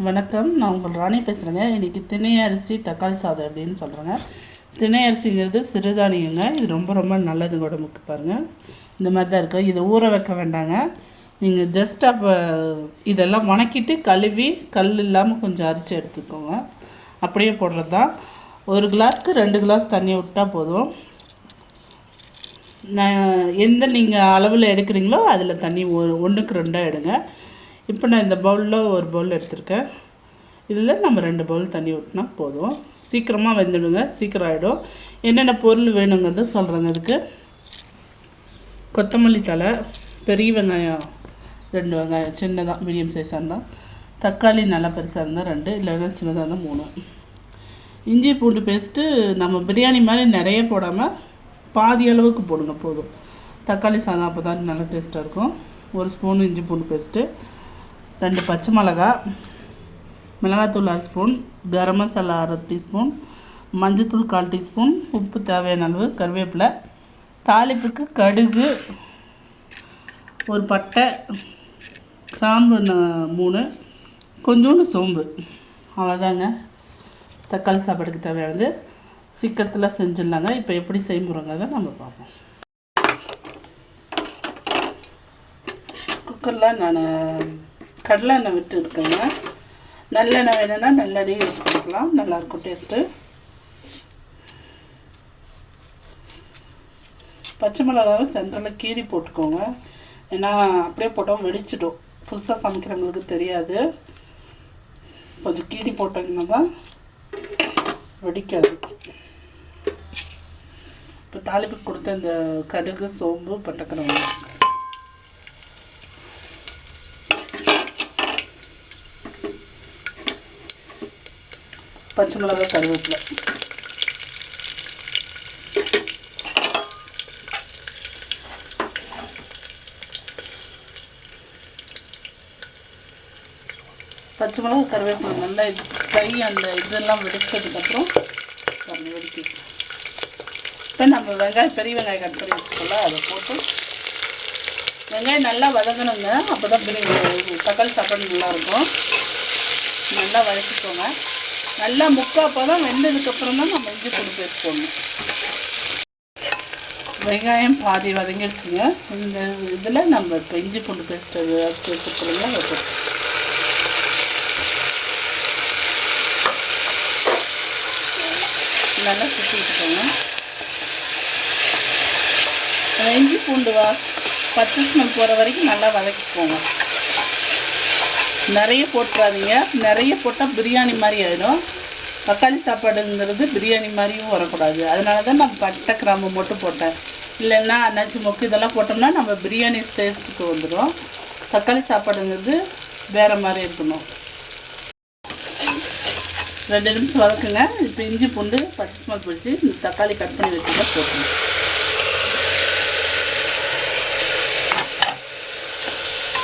வணக்கம், நான் உங்கள் ராணி பேசுகிறேங்க. இன்றைக்கி திணை அரிசி தக்காளி சாதம் அப்படின்னு சொல்கிறேங்க. திணை அரிசிங்கிறது சிறுதானியங்க. இது ரொம்ப ரொம்ப நல்லது உடம்புக்கு. பாருங்கள், இந்த மாதிரி தான் இருக்குது. இதை ஊற வைக்க வேண்டாங்க. நீங்கள் ஜஸ்ட் அப்போ இதெல்லாம் வணக்கிட்டு கழுவி கல் இல்லாமல் கொஞ்சம் அரிசி எடுத்துக்கோங்க. அப்படியே போடுறது தான். ஒரு கிளாஸ்க்கு 2 கிளாஸ் தண்ணி விட்டால் போதும். நான் எந்த நீங்கள் அளவில் எடுக்கிறீங்களோ அதில் தண்ணி 1க்கு 2 எடுங்க. இப்போ நான் இந்த பவுலில் ஒரு பவுல் எடுத்திருக்கேன். இதில் நம்ம 2 பவுல் தண்ணி ஊற்றினா போதும். சீக்கிரமாக வெந்துடுங்க, சீக்கிரம் ஆகிடும். என்னென்ன பொருள் வேணுங்கிறது சொல்கிறேங்க. இதுக்கு கொத்தமல்லி தழை, பெரிய வெங்காயம் 2 வெங்காயம், சின்னதாக மீடியம் சைஸாக இருந்தால். தக்காளி நல்லா பெருசாக இருந்தால் 2, இல்லைன்னா சின்னதாக இருந்தால் 3. இஞ்சி பூண்டு பேஸ்ட்டு நம்ம பிரியாணி மாதிரி நிறைய போடாமல் பாதி அளவுக்கு போடுங்க போதும். தக்காளி சாதம் அப்போ தான் நல்லா டேஸ்ட்டாக இருக்கும். 1 ஸ்பூன் இஞ்சி பூண்டு பேஸ்ட்டு, 2 பச்சை மிளகா, மிளகாத்தூள் 1 ஸ்பூன், கரம் மசாலா 1/2 டீஸ்பூன், மஞ்சத்தூள் 1/4 டீஸ்பூன், உப்பு தேவையான அளவு, கருவேப்பிலை, தாளிப்புக்கு கடுகு, ஒரு பட்டை, கிராம்பு 3, கொஞ்சோண்டு சோம்பு. அவ்வளோதாங்க தக்காளி சாப்பாடுக்கு தேவையானது. சீக்கிரத்தில் செஞ்சிடலாங்க. இப்போ எப்படி செய்முறைங்கிறத நம்ம பார்ப்போம். குக்கரில் நான் கடலை எண்ணெய் விட்டு இருக்கேங்க. நல்லெண்ணெய் வேணும்னா நல்லெண்ணெய் யூஸ் பண்ணிக்கலாம், நல்லாயிருக்கும் டேஸ்ட்டு. பச்சை மிளகாவை சென்டரில் கீறி போட்டுக்கோங்க. ஏன்னா அப்படியே போட்டோம் வெடிச்சிடும். புதுசாக சமைக்கிறவங்களுக்கு தெரியாது. கொஞ்சம் கீறி போட்டிங்கன்னா தான் வெடிக்காது. இப்போ தாளிப்புக்கு கொடுத்த இந்த கடுகு, சோம்பு, பட்டைக்கிராம்பு, பச்சை மிளகாய், கருவேப்பிலை, பச்சை மிளகாய் கருவேப்பிலை நல்லா ஃப்ரை அந்த இதெல்லாம் வெடிச்சதுக்கப்புறம் வெடிக்க. இப்போ நம்ம வெங்காயம், பெரிய வெங்காயம் கட் பண்ணி வச்சுக்கோல, அதை போட்டு வெங்காயம் நல்லா வதங்கணுங்க. அப்போ தான் தக்காளி சாப்பாடு நல்லாயிருக்கும். நல்லா வதக்கிக்கோங்க. நல்லா முக்கால் வெந்ததுக்கப்புறம் தான் நம்ம இஞ்சி பூண்டு பேஸ்ட் போடணும். வெங்காயம் பாதி வதங்கிடுச்சுங்க. இந்த இதில் நம்ம இப்போ இஞ்சி பூண்டு பேஸ்ட்டு வச்சு வச்சுருக்கோங்களா, வைப்போம். நல்லா சுற்றி விட்டுக்கோங்க. இஞ்சி பூண்டு பச்சை ஸ்மெல் போகிற வரைக்கும் நல்லா வதக்கிக்கோங்க. நிறைய போட்டுறாதீங்க. நிறைய போட்டால் பிரியாணி மாதிரி ஆகிடும். தக்காளி சாப்பாடுங்கிறது பிரியாணி மாதிரியும் வரக்கூடாது. அதனால தான் நான் பட்டை கிராம்பு மட்டும் போட்டேன். இல்லைன்னா அன்னாச்சி மொக்கு இதெல்லாம் போட்டோம்னா நம்ம பிரியாணி டேஸ்ட்டுக்கு வந்துடும். தக்காளி சாப்பாடுங்கிறது வேறு மாதிரி இருக்கணும். 2 நிமிஷம் வதக்குங்க. இப்போ இஞ்சி பூண்டு பச்சை ஸ்மெல் பிடிச்சி இந்த தக்காளி கட் பண்ணி வச்சுதான் போட்டுங்க.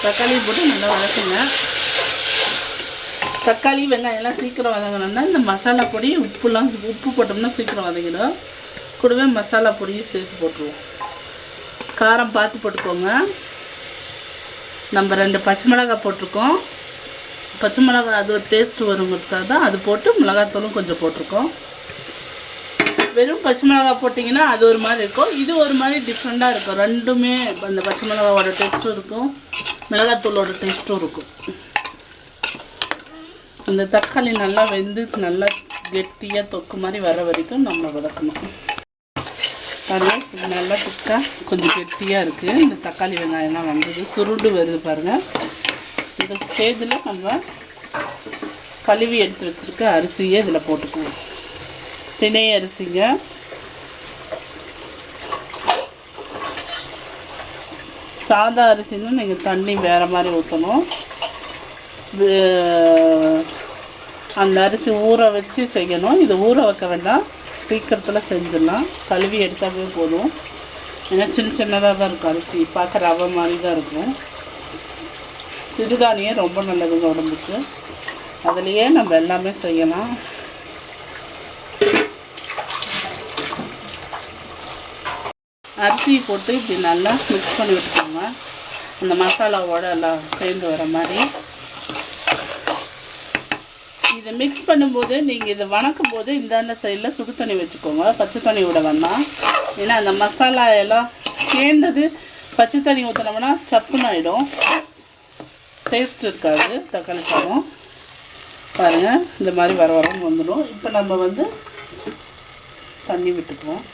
தக்காளி போட்டு நல்லா வதக்குங்க. தக்காளி வெங்காயம் எல்லாம் சீக்கிரம் வதங்கணும்னா இந்த மசாலா பொடி, உப்பு போட்டோம்னா சீக்கிரம் வதங்கிடும். கூடவே மசாலா பொடியும் சேர்த்து போட்டுருவோம். காரம் பார்த்து போட்டுக்கோங்க. நம்ம 2 பச்சை மிளகாய் போட்டிருக்கோம். பச்சை மிளகாய் அது ஒரு டேஸ்ட்டு வருங்கிறதுக்காக தான் அது போட்டு மிளகாத்தூளும் கொஞ்சம் போட்டிருக்கோம். வெறும் பச்சை மிளகாய் போட்டிங்கன்னா அது ஒரு மாதிரி இருக்கும், இது ஒரு மாதிரி டிஃப்ரெண்ட்டாக இருக்கும். ரெண்டுமே அந்த பச்சை மிளகாவோட டேஸ்ட்டும் இருக்கும், மிளகாத்தூளோட டேஸ்ட்டும் இருக்கும். இந்த தக்காளி நல்லா வெந்து நல்லா கெட்டியாக தொக்கு மாதிரி வர வரைக்கும் நம்ம வதக்கணும். பாருங்கள், இது நல்லா திக்காக கொஞ்சம் கெட்டியாக இருக்குது. இந்த தக்காளி வெங்காயம்லாம் வந்தது சுருண்டு வருது பாருங்கள். இந்த ஸ்டேஜில் நம்ம கழுவி எடுத்து வச்சுருக்க அரிசியை இதில் போட்டுக்குவோம். திணை அரிசிங்க. சாதா அரிசின்னு நீங்கள் தண்ணி வேறு மாதிரி ஊற்றணும். அந்த அரிசி ஊற வச்சு செய்யணும். இது ஊற வைக்க வேண்டாம், சீக்கிரத்தில் செஞ்சிடலாம். கழுவி எடுத்தாவே போதும். ஏன்னா சின்னதாக தான் இருக்கும் அரிசி, பார்க்க ரவை மாதிரி தான் இருக்கும். சிறுதானியம் ரொம்ப நல்லதுங்க உடம்புக்கு. அதுலேயே நம்ம எல்லாமே செய்யலாம். அரிசி போட்டு இப்படி நல்லா மிக்ஸ் பண்ணி விட்டுக்கோங்க. அந்த மசாலாவோடு எல்லாம் சேர்ந்து வர மாதிரி மிக்ஸ் பண்ணும்போது நீங்கள் இதை வணக்கும் போது இந்தாண்ட சைடில் சுடு தண்ணி வச்சுக்கோங்க, பச்சை தண்ணி விட வேணாம். ஏன்னா அந்த மசாலா எல்லாம் சேர்ந்தது பச்சை தண்ணி ஊற்றினோம்னா சப்புன்னு ஆகிடும், டேஸ்ட் இருக்காது தக்காளி சாதம். பாருங்கள் இந்த மாதிரி வர வரன்னு வந்துடும். இப்போ நம்ம வந்து தண்ணி விட்டுக்குவோம்.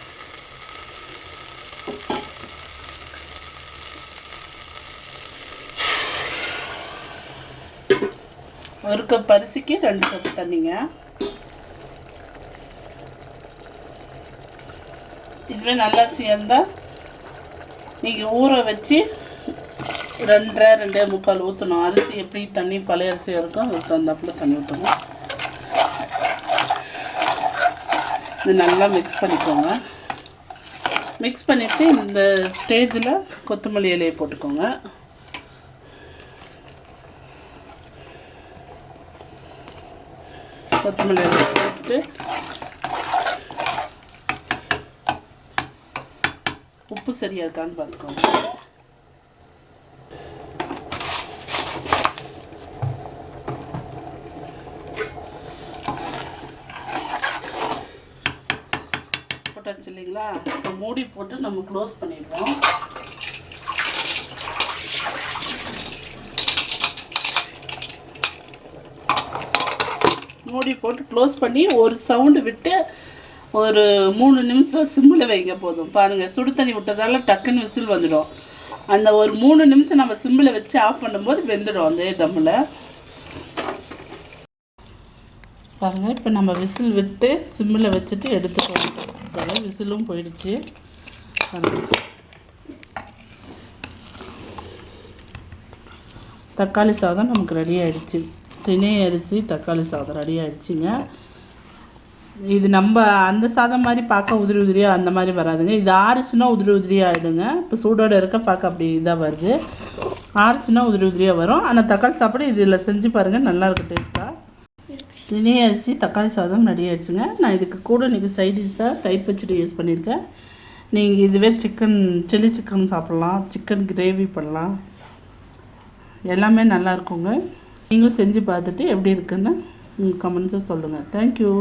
ஒரு கப் அரிசிக்கு 2 கப் தண்ணிங்க. இதுவே நல்ல அரிசியாக இருந்தால் நீங்கள் ஊற வச்சு 2.5 ஊற்றணும். அரிசி எப்படி தண்ணி பழைய அரிசியாக இருக்கும் அதுக்கு தகுந்தாப்புல தண்ணி ஊற்றணும். இது நல்லா மிக்ஸ் பண்ணிக்கோங்க. மிக்ஸ் பண்ணிவிட்டு இந்த ஸ்டேஜில் கொத்தமல்லி இலையை போட்டுக்கோங்க. கொத்தமல்லி இலையை போட்டுட்டு உப்பு சரியாக இருக்கான்னு பார்த்துக்கோங்க. போட்டாச்சு இல்லைங்களா? இப்போ மூடி போட்டு நம்ம க்ளோஸ் பண்ணிடுவோம். மூடி போட்டு க்ளோஸ் பண்ணி ஒரு சவுண்டு விட்டு ஒரு 3 நிமிஷம் சிம்மில் வைங்க போதும். பாருங்கள் சுடு தண்ணி விட்டதால டக்குன்னு விசில் வந்துடும். அந்த ஒரு 3 நிமிஷம் நம்ம சிம்மில் வச்சு ஆஃப் பண்ணும்போது வெந்துடும் அந்த தம்மில். பாருங்கள் இப்போ நம்ம விசில் விட்டு சிம்மில் வச்சுட்டு எடுத்துக்கோங்க. விசிலும் போயிடுச்சு. தக்காளி சாதம் நமக்கு ரெடி ஆகிடுச்சு. திணை அரிசி தக்காளி சாதம் ரெடி ஆகிடுச்சிங்க. இது நம்ம அந்த சாதம் மாதிரி பார்க்க உதிரி உதிரியாக அந்த மாதிரி வராதுங்க. இது ஆறுச்சுன்னா உதிரி உதிரியாக ஆகிடுங்க. இப்போ சூடோடு இருக்க பார்க்க அப்படி இதாக வருது. ஆறுச்சுன்னா உதிரி உதிரியாக வரும். ஆனால் தக்காளி சாப்பாடு இதில் செஞ்சு பாருங்கள், நல்லாயிருக்கும் டேஸ்ட்டாக. திணை அரிசி தக்காளி சாதம் ரெடி ஆகிடுச்சுங்க. நான் இதுக்கு கூட இன்றைக்கி சைடிஷாக தயிர் பச்சடி யூஸ் பண்ணியிருக்கேன். நீங்கள் இதுவே சில்லி சிக்கன் சாப்பிட்லாம், சிக்கன் கிரேவி பண்ணலாம், எல்லாமே நல்லாயிருக்குங்க. நீங்களும் செஞ்சு பார்த்துட்டு எப்படி இருக்குன்னு கமெண்ட்ஸை சொல்லுங்கள். தேங்க்யூ.